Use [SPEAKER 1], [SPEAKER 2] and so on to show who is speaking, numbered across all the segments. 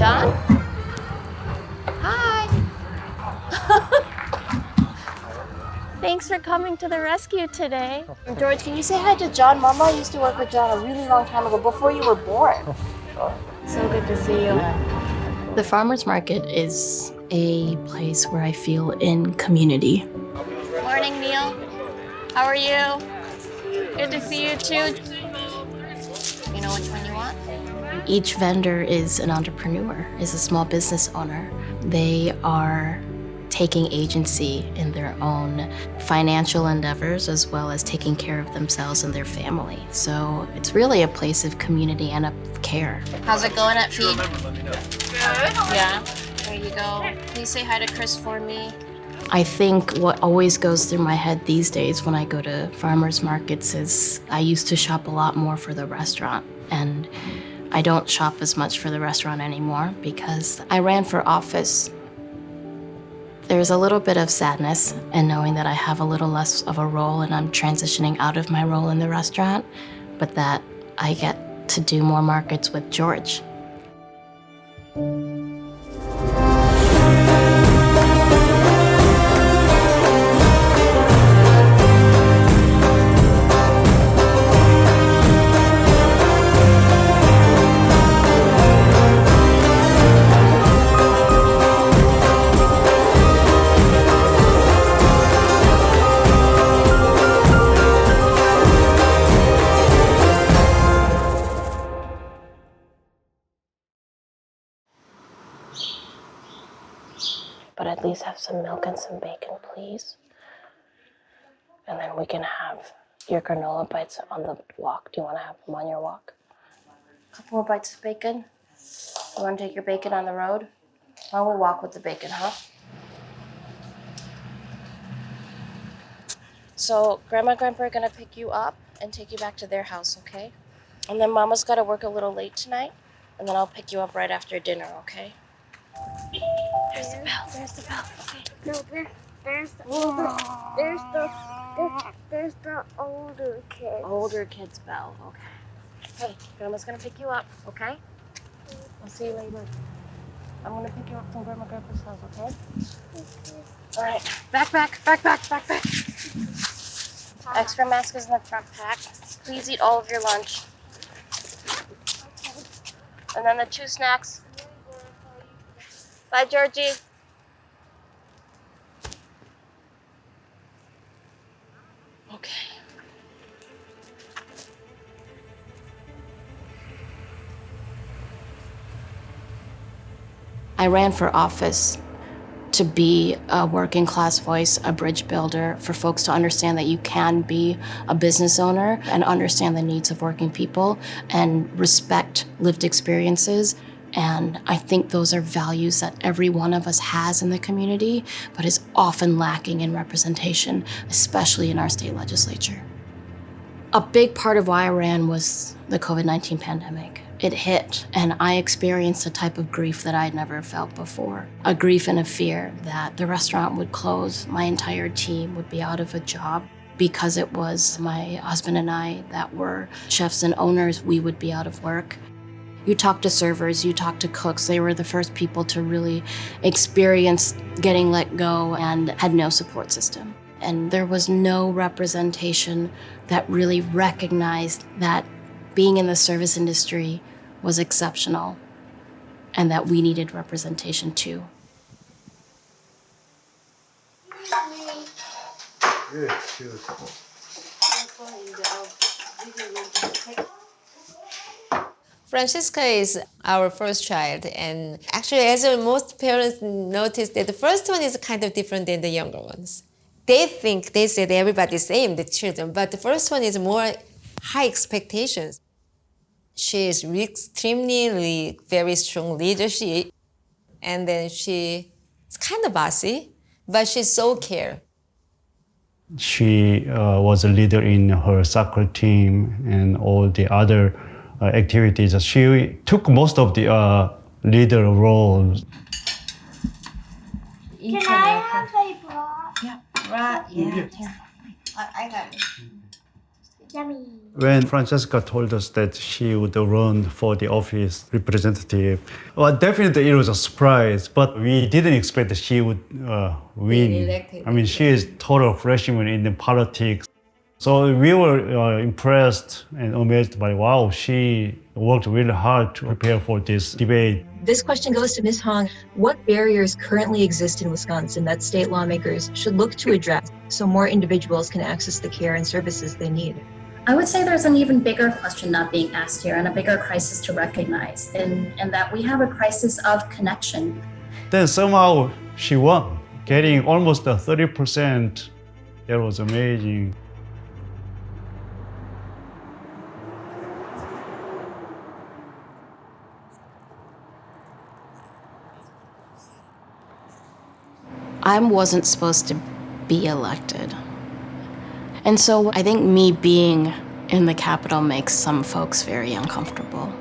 [SPEAKER 1] John? Hi. Thanks for coming to the rescue today.
[SPEAKER 2] George, can you say hi to John? Mama used to work with John a really long time ago, before you were born.
[SPEAKER 1] So good to see you. The farmers market is a place where I feel in community. Morning, Neil. How are you? Good to see you too. You know which one you want? Each vendor is an entrepreneur, is a small business owner. They are taking agency in their own financial endeavors as well as taking care of themselves and their family. So it's really a place of community and of care. How's it going at Feed? Good. Yeah. There you go. Please say hi to Chris for me. I think what always goes through my head these days when I go to farmers markets is I used to shop a lot more for the restaurant, and I don't shop as much for the restaurant anymore because I ran for office. There's a little bit of sadness in knowing that I have a little less of a role and I'm transitioning out of my role in the restaurant, but that I get to do more markets with George. But at least have some milk and some bacon, please. And then we can have your granola bites on the walk. Do you want to have them on your walk? A couple more bites of bacon. You want to take your bacon on the road? Why don't we walk with the bacon, huh? So Grandma and Grandpa are going to pick you up and take you back to their house, okay? And then Mama's got to work a little late tonight, and then I'll pick you up right after dinner, okay? There's the bell. There's the bell. Okay.
[SPEAKER 3] No, there's the older kids.
[SPEAKER 1] Older kid's bell. Okay. Hey, Grandma's gonna pick you up. Okay. I'll see you later. I'm gonna pick you up from Grandma and Grandpa's house. Okay. All right. Backpack. Extra mask is in the front pack. Please eat all of your lunch. And then the 2 snacks. Bye, Georgie. Okay. I ran for office to be a working class voice, a bridge builder, for folks to understand that you can be a business owner and understand the needs of working people and respect lived experiences. And I think those are values that every one of us has in the community, but is often lacking in representation, especially in our state legislature. A big part of why I ran was the COVID-19 pandemic. It hit, and I experienced a type of grief that I'd never felt before. A grief and a fear that the restaurant would close, my entire team would be out of a job. Because it was my husband and I that were chefs and owners, we would be out of work. You talk to servers, you talk to cooks. They were the first people to really experience getting let go and had no support system. And there was no representation that really recognized that being in the service industry was exceptional and that we needed representation too.
[SPEAKER 4] Frantesca is our first child, and actually, as most parents notice, that the first one is kind of different than the younger ones. They say that everybody's same, the children, but the first one is more high expectations. She is extremely very strong leadership, and then she's kind of bossy, but she's so care.
[SPEAKER 5] She was a leader in her soccer team and all the other activities. She took most of the leader roles.
[SPEAKER 3] Can I have a bra?
[SPEAKER 4] Yeah, right. Yeah. I got it.
[SPEAKER 3] Yummy.
[SPEAKER 5] When Francesca told us that she would run for the office representative, well, definitely it was a surprise, but we didn't expect that she would win.
[SPEAKER 4] elected.
[SPEAKER 5] I mean, she is total freshman in the politics. So we were impressed and amazed by, wow, she worked really hard to prepare for this debate.
[SPEAKER 6] This question goes to Ms. Hong. What barriers currently exist in Wisconsin that state lawmakers should look to address so more individuals can access the care and services they need?
[SPEAKER 7] I would say there's an even bigger question not being asked here and a bigger crisis to recognize, and that we have a crisis of connection.
[SPEAKER 5] Then somehow she won, getting almost 30%. That was amazing.
[SPEAKER 1] I wasn't supposed to be elected. And so I think me being in the Capitol makes some folks very uncomfortable.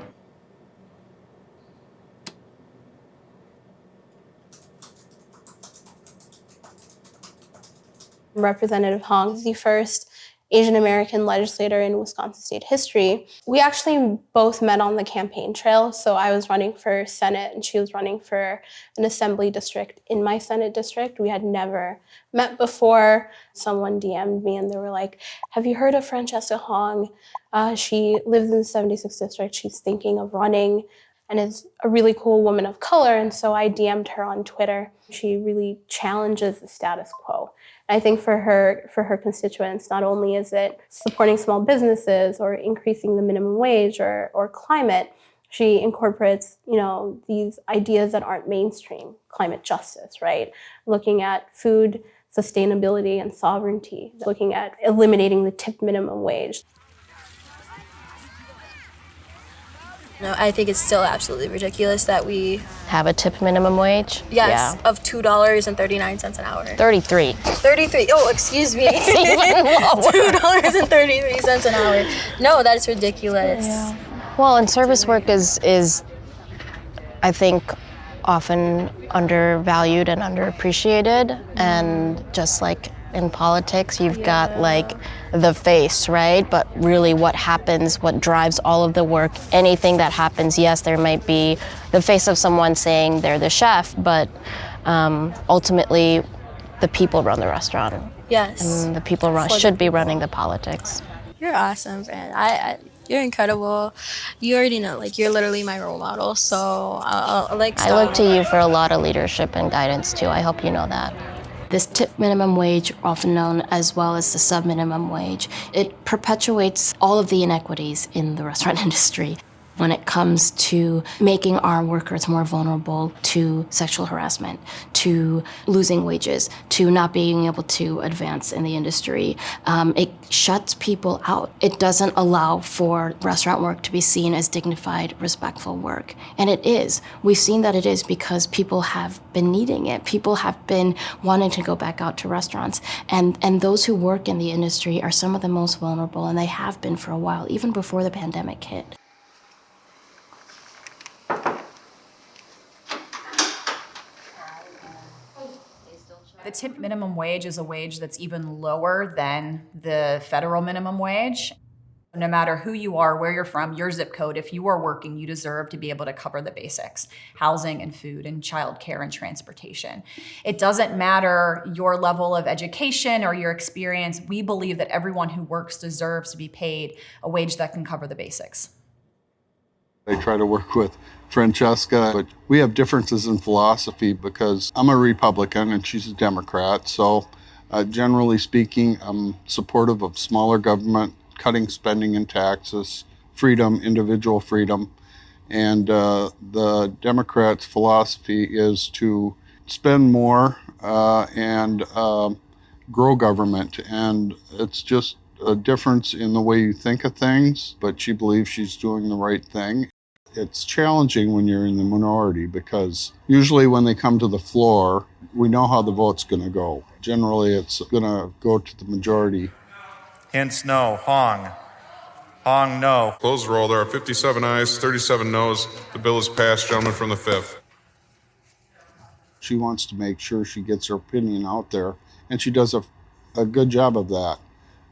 [SPEAKER 8] Representative Hong is the first Asian American legislator in Wisconsin state history. We actually both met on the campaign trail. So I was running for Senate and she was running for an assembly district in my Senate district. We had never met before. Someone DM'd me and they were like, have you heard of Francesca Hong? She lives in the 76th district. She's thinking of running and is a really cool woman of color. And so I DM'd her on Twitter. She really challenges the status quo. I think for her constituents, not only is it supporting small businesses or increasing the minimum wage or climate, she incorporates, these ideas that aren't mainstream, climate justice, right? Looking at food sustainability and sovereignty, looking at eliminating the tip minimum wage.
[SPEAKER 9] No, I think it's still absolutely ridiculous that we
[SPEAKER 1] Have a tip minimum wage?
[SPEAKER 9] yes, of $2.39 an hour.
[SPEAKER 1] 33.
[SPEAKER 9] 33. Oh, excuse me. $2.33 an hour. No, that's ridiculous.
[SPEAKER 1] Yeah. Well, and service work is I think often undervalued and underappreciated, and just like in politics, you've got like the face, right? But really what happens, what drives all of the work, anything that happens, yes, there might be the face of someone saying they're the chef, but ultimately the people run the restaurant.
[SPEAKER 9] Yes.
[SPEAKER 1] And the people should be running the politics.
[SPEAKER 9] You're awesome, Fran. You're incredible. You already know, you're literally my role model. So I
[SPEAKER 1] look to you for a lot of leadership and guidance too. I hope you know that. This tip minimum wage, often known as well as the sub-minimum wage, it perpetuates all of the inequities in the restaurant industry when it comes to making our workers more vulnerable to sexual harassment, to losing wages, to not being able to advance in the industry. It shuts people out. It doesn't allow for restaurant work to be seen as dignified, respectful work. And it is. We've seen that it is because people have been needing it. People have been wanting to go back out to restaurants. And those who work in the industry are some of the most vulnerable, and they have been for a while, even before the pandemic hit.
[SPEAKER 10] The tip minimum wage is a wage that's even lower than the federal minimum wage. No matter who you are, where you're from, your zip code, if you are working, you deserve to be able to cover the basics, housing and food and childcare and transportation. It doesn't matter your level of education or your experience. We believe that everyone who works deserves to be paid a wage that can cover the basics.
[SPEAKER 11] I try to work with Francesca, but we have differences in philosophy because I'm a Republican and she's a Democrat. So generally speaking, I'm supportive of smaller government, cutting spending and taxes, freedom, individual freedom. And the Democrats' philosophy is to spend more and grow government. And it's just a difference in the way you think of things, but she believes she's doing the right thing. It's challenging when you're in the minority because usually when they come to the floor, we know how the vote's going to go. Generally, it's going to go to the majority.
[SPEAKER 12] Hence no. Hong. Hong, no.
[SPEAKER 13] Close the roll. There are 57 ayes, 37 noes. The bill is passed. Gentleman from the 5th.
[SPEAKER 11] She wants to make sure she gets her opinion out there, and she does a good job of that.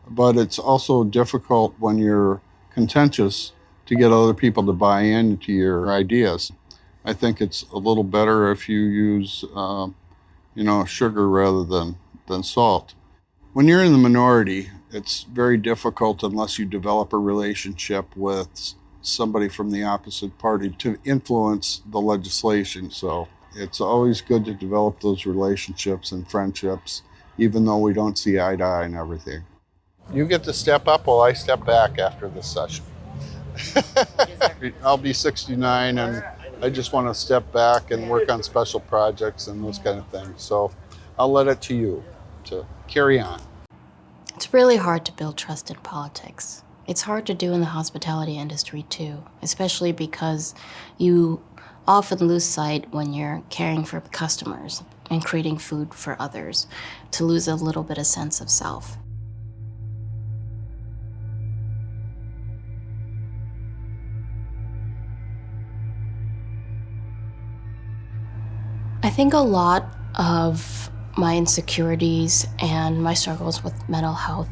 [SPEAKER 11] but it's also difficult when you're contentious to get other people to buy into your ideas. I think it's a little better if you use, sugar rather than salt. When you're in the minority, it's very difficult unless you develop a relationship with somebody from the opposite party to influence the legislation. So it's always good to develop those relationships and friendships, even though we don't see eye to eye and everything. You get to step up while I step back after this session. I'll be 69 and I just want to step back and work on special projects and those kind of things. So I'll let it to you to carry on.
[SPEAKER 1] It's really hard to build trust in politics. It's hard to do in the hospitality industry too, especially because you often lose sight when you're caring for customers and creating food for others, to lose a little bit of sense of self. I think a lot of my insecurities and my struggles with mental health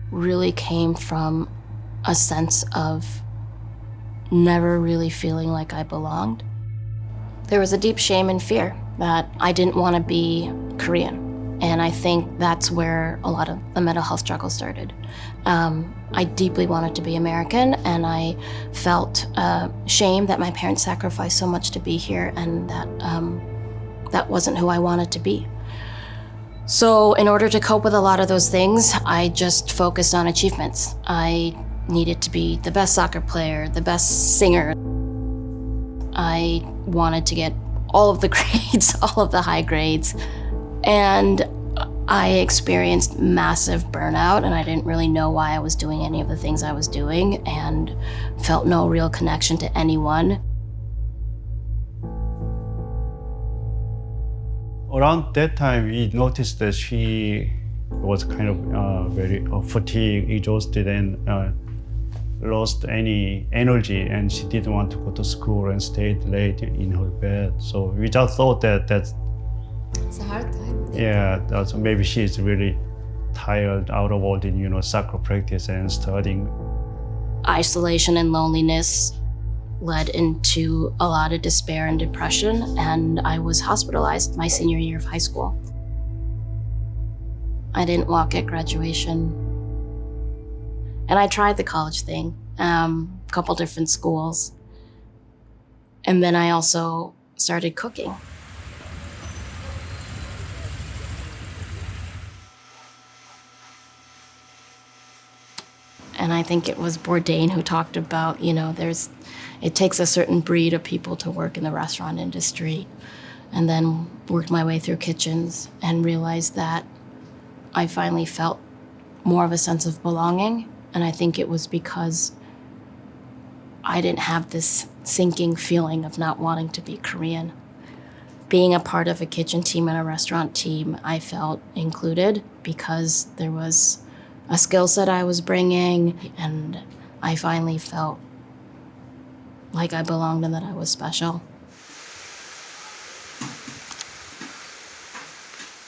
[SPEAKER 1] really came from a sense of never really feeling like I belonged. There was a deep shame and fear that I didn't want to be Korean. And I think that's where a lot of the mental health struggle started. I deeply wanted to be American, and I felt shame that my parents sacrificed so much to be here, and that wasn't who I wanted to be. So in order to cope with a lot of those things, I just focused on achievements. I needed to be the best soccer player, the best singer. I wanted to get all of the grades, all of the high grades. And I experienced massive burnout, and I didn't really know why I was doing any of the things I was doing, and felt no real connection to anyone.
[SPEAKER 5] Around that time, we noticed that she was kind of very fatigued, exhausted, and lost any energy, and she didn't want to go to school and stayed late in her bed. So we just thought that's
[SPEAKER 4] it's a hard time.
[SPEAKER 5] Yeah, that's, maybe she's really tired out of all the soccer practice and studying.
[SPEAKER 1] Isolation and loneliness led into a lot of despair and depression, and I was hospitalized my senior year of high school. I didn't walk at graduation. And I tried the college thing, a couple different schools. And then I also started cooking. And I think it was Bourdain who talked about, it takes a certain breed of people to work in the restaurant industry. And then worked my way through kitchens and realized that I finally felt more of a sense of belonging. And I think it was because I didn't have this sinking feeling of not wanting to be Korean. Being a part of a kitchen team and a restaurant team, I felt included because there was a skill set I was bringing, and I finally felt like I belonged and that I was special.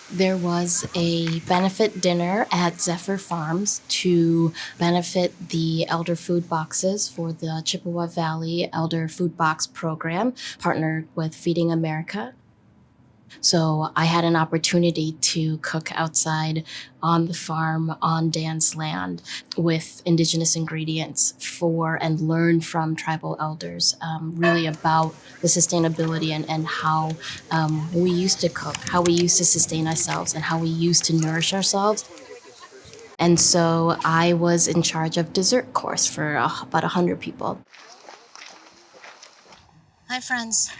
[SPEAKER 1] There was a benefit dinner at Zephyr Farms to benefit the elder food boxes for the Chippewa Valley Elder Food Box Program, partnered with Feeding America. So I had an opportunity to cook outside on the farm on Dan's land with indigenous ingredients and learn from tribal elders really about the sustainability and how we used to cook, how we used to sustain ourselves, and how we used to nourish ourselves. And so I was in charge of dessert course for about 100 people. Hi, friends.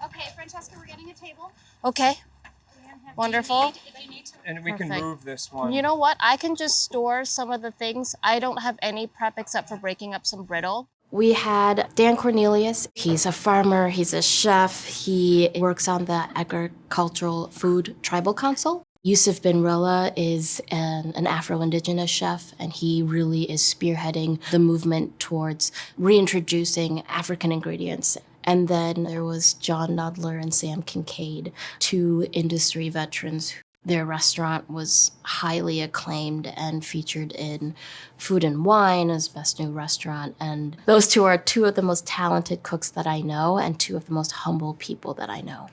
[SPEAKER 2] Okay, Francesca, we're getting a table.
[SPEAKER 1] Okay. Wonderful.
[SPEAKER 14] And we can
[SPEAKER 1] Perfect.
[SPEAKER 14] move this one.
[SPEAKER 1] You know what? I can just store some of the things. I don't have any prep except for breaking up some brittle. We had Dan Cornelius. He's a farmer. He's a chef. He works on the Agricultural Food Tribal Council. Yusuf Bin Rilla is an Afro-Indigenous chef, and he really is spearheading the movement towards reintroducing African ingredients. And then there was John Nodler and Sam Kincaid, two industry veterans Their restaurant was highly acclaimed and featured in Food and Wine as Best New Restaurant. And those two are two of the most talented cooks that I know and two of the most humble people that I know.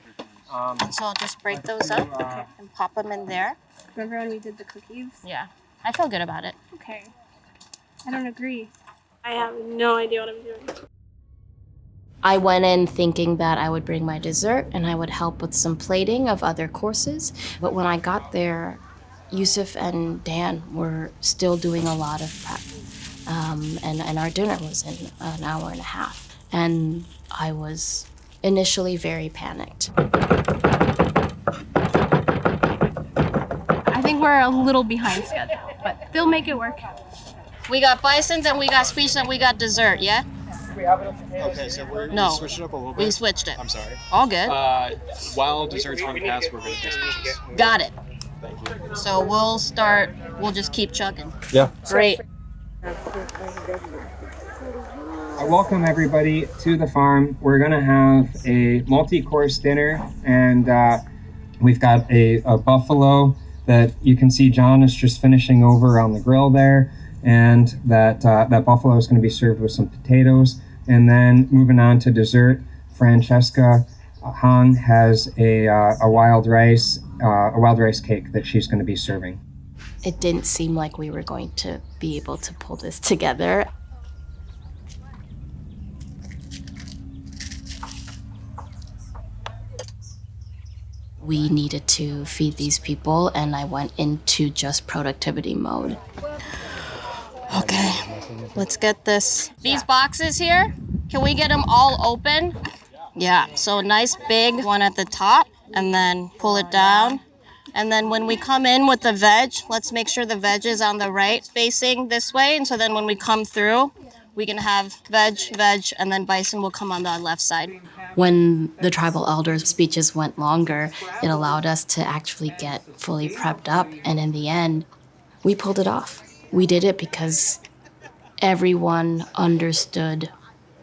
[SPEAKER 2] So I'll just break those up and pop them in there.
[SPEAKER 8] Remember when we did the cookies?
[SPEAKER 2] Yeah, I feel good about it.
[SPEAKER 8] Okay. I don't agree. I have no idea what I'm doing.
[SPEAKER 1] I went in thinking that I would bring my dessert and I would help with some plating of other courses. But when I got there, Yusuf and Dan were still doing a lot of prep. And our dinner was in an hour and a half. And I was initially very panicked.
[SPEAKER 8] I think we're a little behind schedule, but they'll make it work.
[SPEAKER 2] We got bisons and we got speech and we got dessert, yeah?
[SPEAKER 14] Okay, so we're
[SPEAKER 2] No.
[SPEAKER 14] switching up a little bit.
[SPEAKER 2] We switched it.
[SPEAKER 14] I'm sorry.
[SPEAKER 2] All good.
[SPEAKER 14] While desserts run past, we're going to do speeches.
[SPEAKER 2] Got it.
[SPEAKER 14] Thank you.
[SPEAKER 2] So we'll just keep chugging.
[SPEAKER 14] Yeah.
[SPEAKER 2] Great.
[SPEAKER 15] I welcome everybody to the farm. We're going to have a multi-course dinner, and we've got a buffalo that you can see John is just finishing over on the grill there, and that buffalo is going to be served with some potatoes. And then moving on to dessert, Francesca Han has a wild rice cake that she's going to be serving.
[SPEAKER 1] It didn't seem like we were going to be able to pull this together. We needed to feed these people, and I went into just productivity mode.
[SPEAKER 2] Okay, let's get this. These boxes here, can we get them all open? Yeah, so a nice big one at the top, and then pull it down. And then when we come in with the veg, let's make sure the veg is on the right, facing this way. And so then when we come through, we can have veg, and then bison will come on the left side.
[SPEAKER 1] When the tribal elders' speeches went longer, it allowed us to actually get fully prepped up. And in the end, we pulled it off. We did it because everyone understood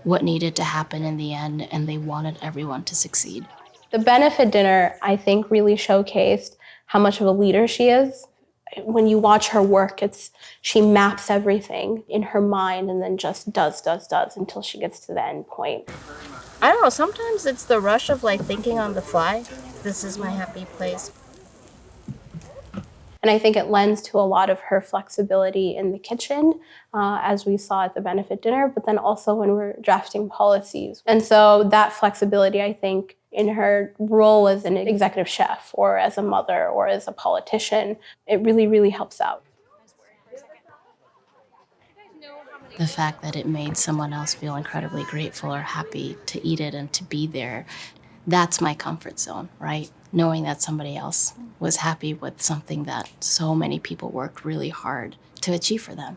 [SPEAKER 1] what needed to happen in the end, and they wanted everyone to succeed.
[SPEAKER 8] The benefit dinner, I think, really showcased how much of a leader she is. When you watch her work, she maps everything in her mind and then just does until she gets to the end point.
[SPEAKER 2] I don't know, sometimes it's the rush of like thinking on the fly. This is my happy place.
[SPEAKER 8] And I think it lends to a lot of her flexibility in the kitchen, as we saw at the benefit dinner, but then also when we're drafting policies. And so that flexibility, I think, in her role as an executive chef or as a mother or as a politician, it really, really helps out.
[SPEAKER 1] The fact that it made someone else feel incredibly grateful or happy to eat it and to be there, that's my comfort zone, right? Knowing that somebody else was happy with something that so many people worked really hard to achieve for them.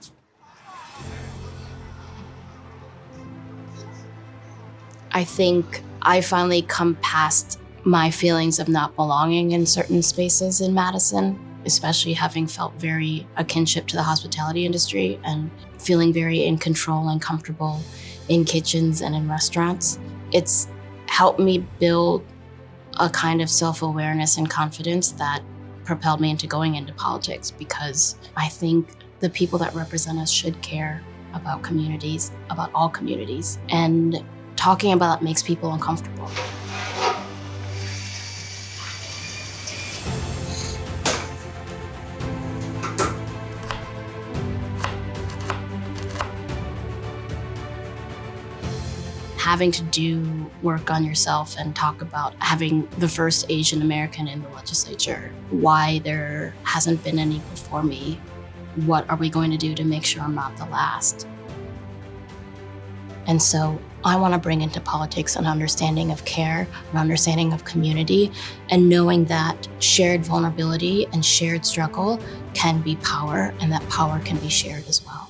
[SPEAKER 1] I think I finally come past my feelings of not belonging in certain spaces in Madison, especially having felt very a kinship to the hospitality industry and feeling very in control and comfortable in kitchens and in restaurants. It's helped me build a kind of self-awareness and confidence that propelled me into going into politics, because I think the people that represent us should care about communities, about all communities, and talking about it makes people uncomfortable. Having to do work on yourself and talk about having the first Asian American in the legislature, why there hasn't been any before me, what are we going to do to make sure I'm not the last? And so I want to bring into politics an understanding of care, an understanding of community, and knowing that shared vulnerability and shared struggle can be power, and that power can be shared as well.